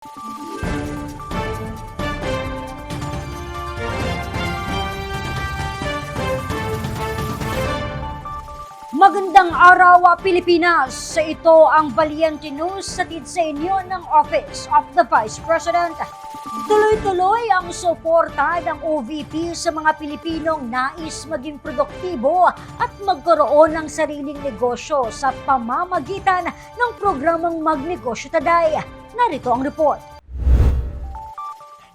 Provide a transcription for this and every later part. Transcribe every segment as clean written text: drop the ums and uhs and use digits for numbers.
Magandang araw, Pilipinas! Ito ang Valiente News hatid sa inyo ng Office of the Vice President. Tuloy-tuloy ang suporta ng OVP sa mga Pilipinong nais maging produktibo at magkaroon ng sariling negosyo sa pamamagitan ng programang Magnegosyo Taday. Narito ang report.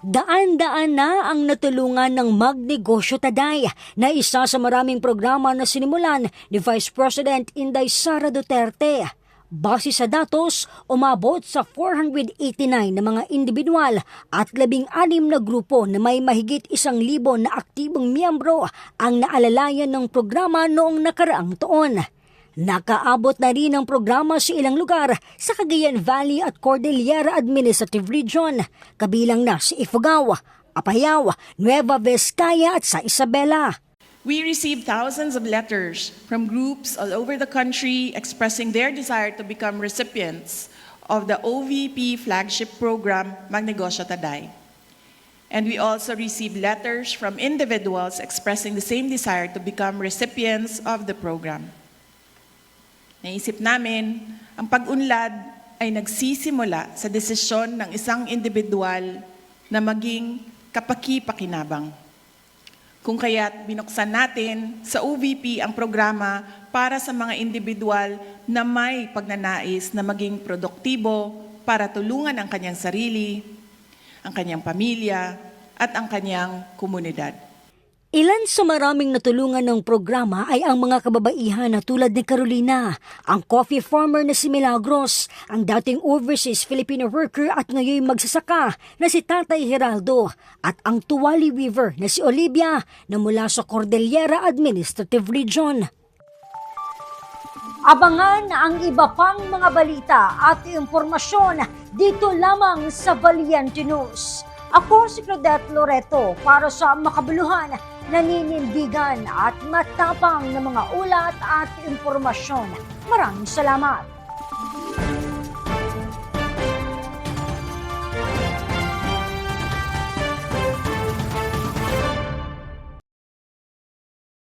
Daan-daan na ang natulungan ng Magnegosyo Taday na isa sa maraming programa na sinimulan ni Vice President Inday Sara Duterte. Base sa datos, umabot sa 489 na mga individual at 16 na grupo na may mahigit 1,000 na aktibong miyembro ang naalalayan ng programa noong nakaraang taon. Nakaabot na rin ang programa sa ilang lugar sa Cagayan Valley at Cordillera Administrative Region, kabilang na sa Ifugao, Apayao, Nueva Vizcaya at sa Isabela. We received thousands of letters from groups all over the country expressing their desire to become recipients of the OVP flagship program, Magnegosyo Taday. And we also received letters from individuals expressing the same desire to become recipients of the program. Naisip namin, ang pag-unlad ay nagsisimula sa desisyon ng isang individual na maging kapaki-pakinabang. Kung kaya't binuksan natin sa OVP ang programa para sa mga individual na may pagnanais na maging produktibo para tulungan ang kanyang sarili, ang kanyang pamilya, at ang kanyang komunidad. Ilan sa maraming natulungan ng programa ay ang mga kababaihan na tulad ni Carolina, ang coffee farmer na si Milagros, ang dating overseas Filipino worker at ngayon magsasaka na si Tatay Geraldo, at ang tuwali weaver na si Olivia na mula sa Cordillera Administrative Region. Abangan ang iba pang mga balita at impormasyon dito lamang sa Valiente News. Ako si Claudette Loreto para sa makabuluhan, naninindigan at matapang na mga ulat at impormasyon. Maraming salamat!